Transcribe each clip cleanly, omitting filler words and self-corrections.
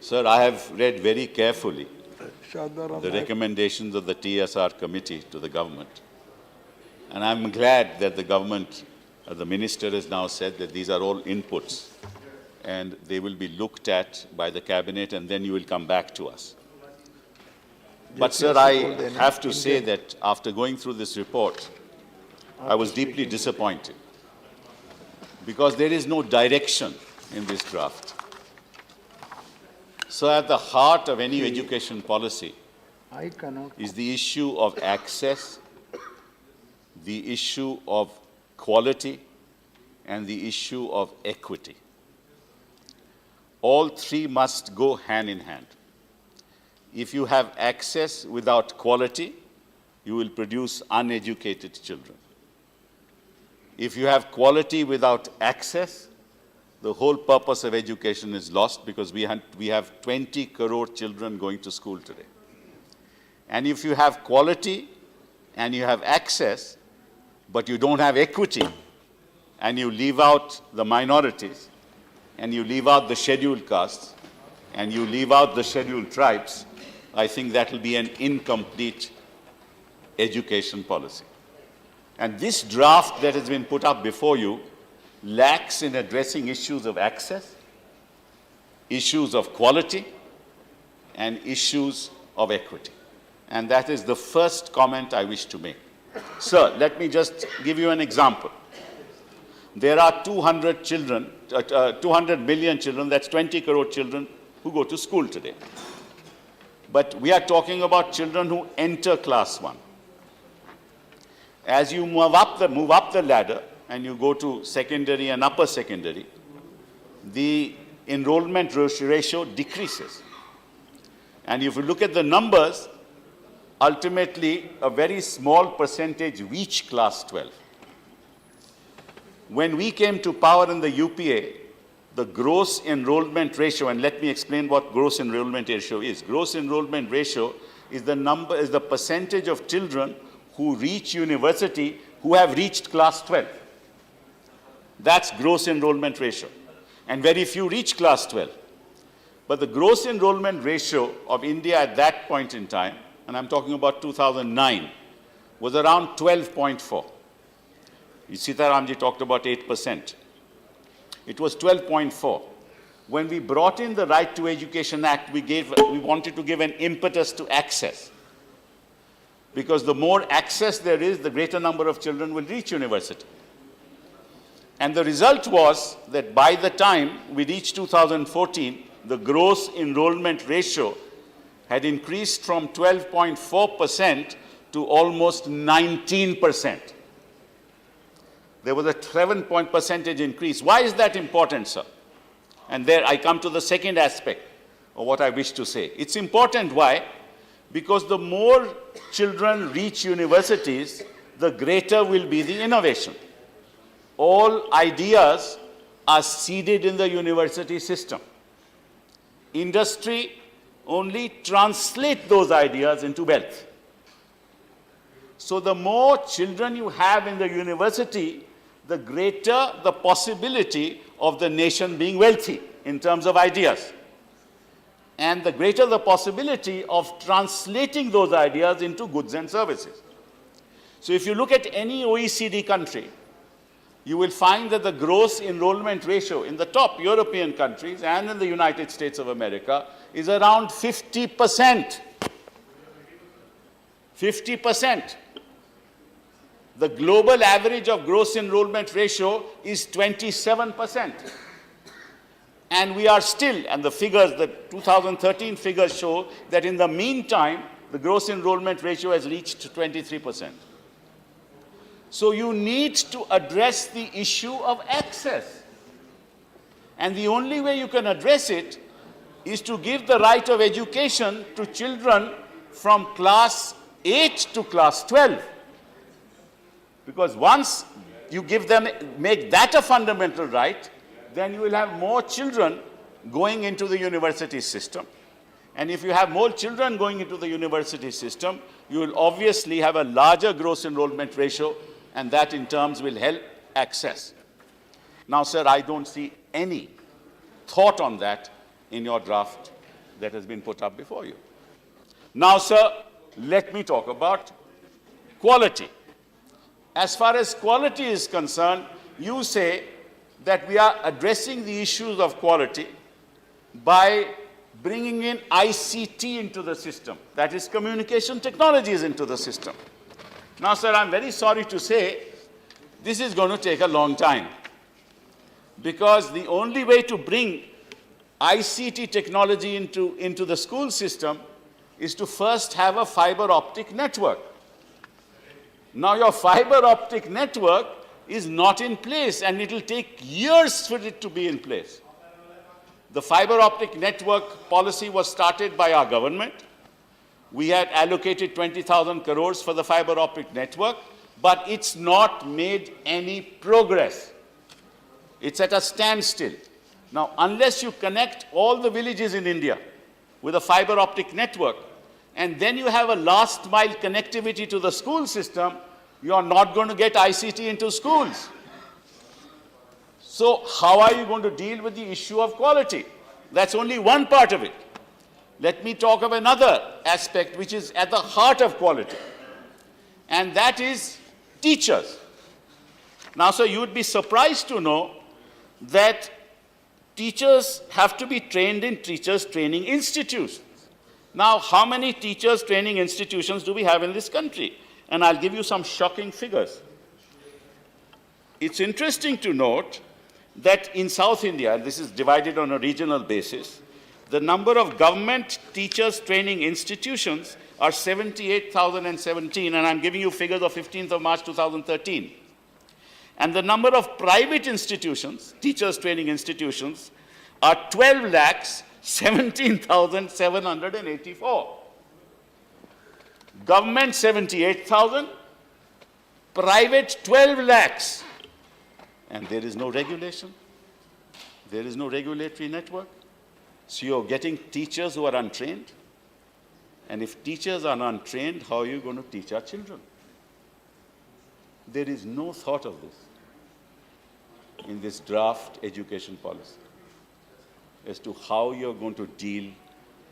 Sir, I have read very carefully the recommendations of the TSR committee to the government. And I'm glad that the government, the minister has now said that these are all inputs and they will be looked at by the cabinet and then you will come back to us. But sir, I have to say that after going through this report, I was deeply disappointed because there is no direction in this draft. So at the heart of any education policy is the issue of access, the issue of quality, and the issue of equity. All three must go hand in hand. If you have access without quality, you will produce uneducated children. If you have quality without access, the whole purpose of education is lost because we have 20 crore children going to school today. And if you have quality and you have access, but you don't have equity, and you leave out the minorities, and you leave out the scheduled castes, and you leave out the scheduled tribes, I think that will be an incomplete education policy. And this draft that has been put up before you lacks in addressing issues of access, issues of quality, and issues of equity. And that is the first comment I wish to make. Sir, let me just give you an example. There are 200 million children, that's 20 crore children who go to school today. But we are talking about children who enter class 1. As you move up the ladder and you go to secondary and upper secondary, the enrollment ratio decreases. And if you look at the numbers, ultimately a very small percentage reach class 12. When we came to power in the UPA, the gross enrollment ratio, and let me explain what gross enrollment ratio is. Gross enrollment ratio is the percentage of children who reach university who have reached class 12. That's gross enrollment ratio. And very few reach class 12. But the gross enrollment ratio of India at that point in time, and I'm talking about 2009, was around 12.4. Sitaramji talked about 8%. It was 12.4. When we brought in the Right to Education Act, we wanted to give an impetus to access. Because the more access there is, the greater number of children will reach university. And the result was that by the time we reached 2014, the gross enrollment ratio had increased from 12.4% to almost 19%. There was a 7-point percentage increase. Why is that important, sir? And there I come to the second aspect of what I wish to say. It's important, why? Because the more children reach universities, the greater will be the innovation. All ideas are seeded in the university system. Industry only translates those ideas into wealth. So the more children you have in the university, the greater the possibility of the nation being wealthy in terms of ideas. And the greater the possibility of translating those ideas into goods and services. So if you look at any OECD country, you will find that the gross enrollment ratio in the top European countries and in the United States of America is around 50%. 50%. The global average of gross enrollment ratio is 27%. And we are still, and the figures, the 2013 figures show that in the meantime, the gross enrollment ratio has reached 23%. So you need to address the issue of access. And the only way you can address it is to give the right of education to children from class 8 to class 12. Because once you make that a fundamental right, then you will have more children going into the university system. And if you have more children going into the university system, you will obviously have a larger gross enrollment ratio, and that in terms will help access. Now, sir, I don't see any thought on that in your draft that has been put up before you. Now, sir, let me talk about quality. As far as quality is concerned, you say that we are addressing the issues of quality by bringing in ICT into the system, that is communication technologies into the system. Now, sir, I'm very sorry to say this is going to take a long time, because the only way to bring ICT technology into the school system is to first have a fiber optic network. Now, your fiber optic network is not in place, and it will take years for it to be in place. The fiber optic network policy was started by our government. We had allocated 20,000 crores for the fiber optic network, but it's not made any progress. It's at a standstill. Now, unless you connect all the villages in India with a fiber optic network, and then you have a last mile connectivity to the school system, you are not going to get ICT into schools. So how are you going to deal with the issue of quality? That's only one part of it. Let me talk of another aspect which is at the heart of quality, and that is teachers. Now, sir, you would be surprised to know that teachers have to be trained in teachers training institutes. Now, how many teachers training institutions do we have in this country? And I'll give you some shocking figures. It's interesting to note that in South India, and this is divided on a regional basis, the number of government teachers training institutions are 78,017, and I'm giving you figures of 15th of March 2013. And the number of private institutions, teachers training institutions, are 12,17,784. Government 78,000, private 12 lakhs. And there is no regulation. There is no regulatory network. So you're getting teachers who are untrained. And if teachers are untrained, how are you going to teach our children? There is no thought of this in this draft education policy as to how you're going to deal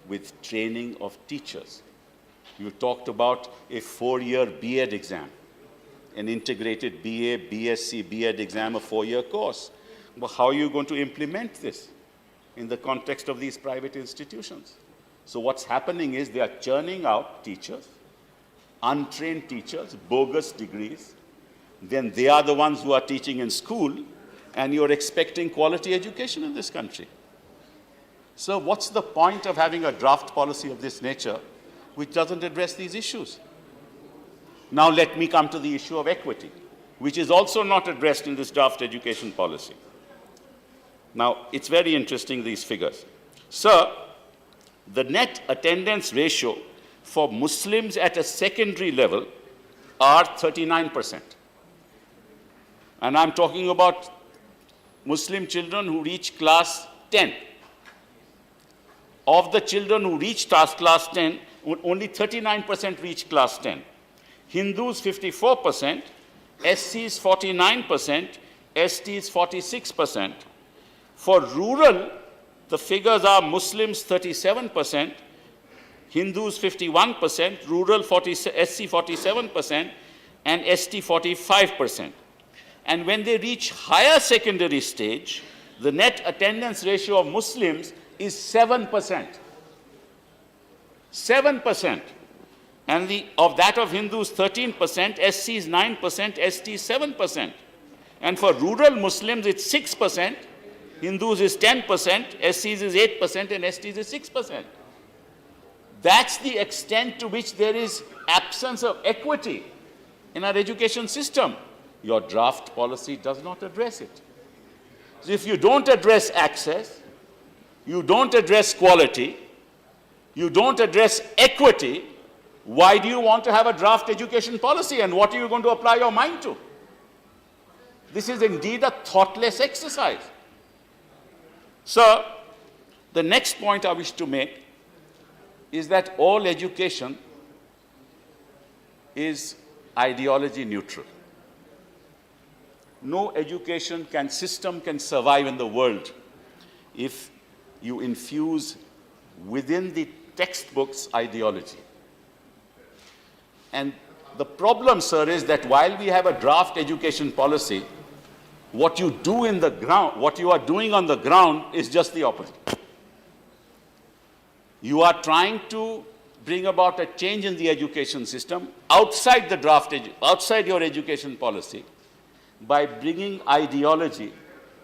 with training of teachers. You talked about a 4-year B.Ed exam, an integrated BA, BSc, B.Ed exam, a 4-year course. But how are you going to implement this in the context of these private institutions? So what's happening is they are churning out teachers, untrained teachers, bogus degrees. Then they are the ones who are teaching in school, and you're expecting quality education in this country. So what's the point of having a draft policy of this nature which doesn't address these issues? Now let me come to the issue of equity, which is also not addressed in this draft education policy. Now, it's very interesting, these figures. Sir, the net attendance ratio for Muslims at a secondary level are 39%. And I'm talking about Muslim children who reach class 10. Of the children who reach class 10, only 39% reach class 10. Hindus 54%, SCs 49%, STs 46%. For rural, the figures are Muslims 37%, Hindus 51%, rural SC 47%, and ST 45%. And when they reach higher secondary stage, the net attendance ratio of Muslims is 7%. 7%. And of that of Hindus, 13%, SCs 9%, STs 7%. And for rural Muslims, it's 6%, Hindus is 10%, SCs is 8%, and STs is 6%. That's the extent to which there is absence of equity in our education system. Your draft policy does not address it. So if you don't address access, you don't address quality, you don't address equity, why do you want to have a draft education policy, and what are you going to apply your mind to? This is indeed a thoughtless exercise. Sir, the next point I wish to make is that all education is ideology neutral. No system can survive in the world if you infuse within the textbook's ideology. And the problem, sir, is that while we have a draft education policy, what you do in the ground, what you are doing on the ground is just the opposite. You are trying to bring about a change in the education system outside the draft, outside your education policy, by bringing ideology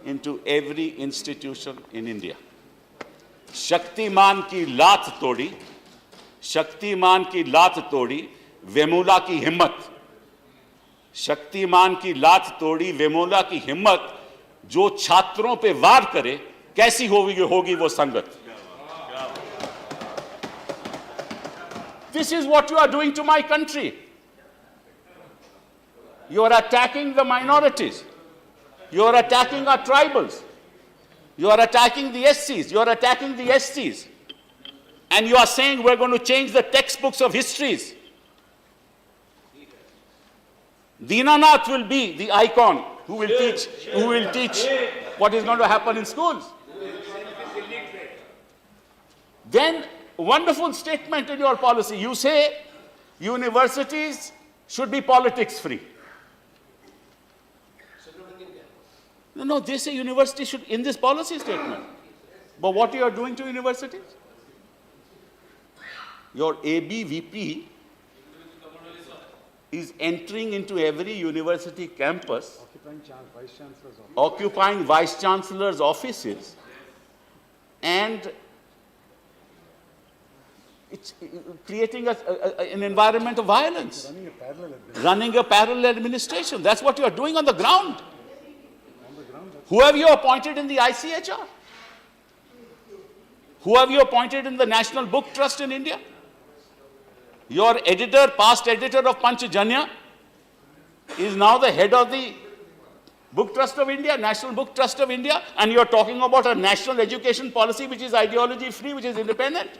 into every institution in India. Shaktimaan की लात तोड़ी, शक्तिमान की लात तोड़ी, वेमुला की हिम्मत, शक्तिमान की लात तोड़ी, वेमुला की हिम्मत, जो छात्रों पे वार करे, कैसी होगी वो संगत. This is what you are doing to my country. You are attacking the minorities. You are attacking our tribals. You are attacking the SCs. You are attacking the STs. And you are saying we're going to change the textbooks of histories. Dinanath will be the icon who will teach what is going to happen in schools. Then, wonderful statement in your policy. You say universities should be politics free. No, they say universities should, in this policy statement. But what you are doing to universities? Your ABVP is entering into every university campus, occupying vice chancellors' offices, and it's creating an environment of violence, running a parallel administration. That's what you are doing on the ground. Who have you appointed in the ICHR? Who have you appointed in the National Book Trust in India? Your editor, past editor of Panchajanya, is now the head of the Book Trust of India, National Book Trust of India, and you're talking about a national education policy which is ideology free, which is independent.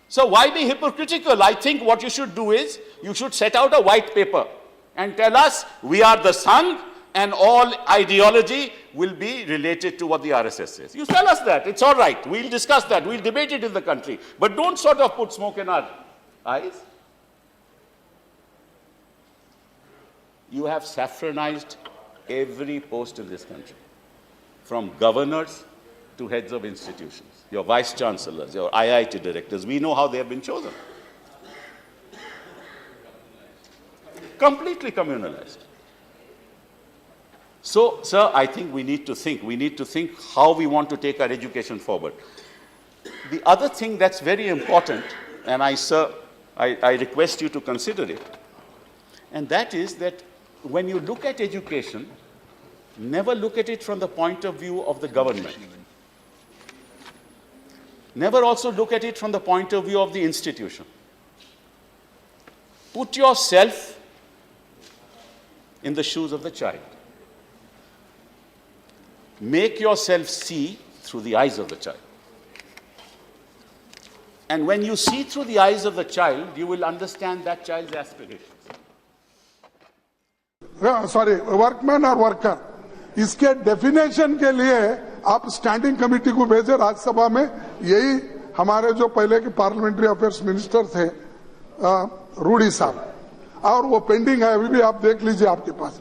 So why be hypocritical? I think what you should do is, you should set out a white paper and tell us we are the Sangh and all ideology will be related to what the RSS says. You tell us that, it's all right. We'll discuss that, we'll debate it in the country. But don't sort of put smoke in our eyes. You have saffronized every post in this country, from governors to heads of institutions, your vice chancellors, your IIT directors. We know how they have been chosen. Completely communalized. So, sir, I think we need to think how we want to take our education forward. The other thing that's very important, and I request you to consider it, and that is that when you look at education, never look at it from the point of view of the government. Never also look at it from the point of view of the institution. Put yourself in the shoes of the child. Make yourself see through the eyes of the child. And when you see through the eyes of the child, you will understand that child's aspirations. Sorry workman और worker इसके definition के लिए आप standing committee को भेजे राज्यसभा में. यही हमारे जो पहले के पार्लियामेंट्री अफेयर्स मिनिस्टर थे रूडी साहब, और वो पेंडिंग है, अभी भी आप देख लीजिए आपके पास.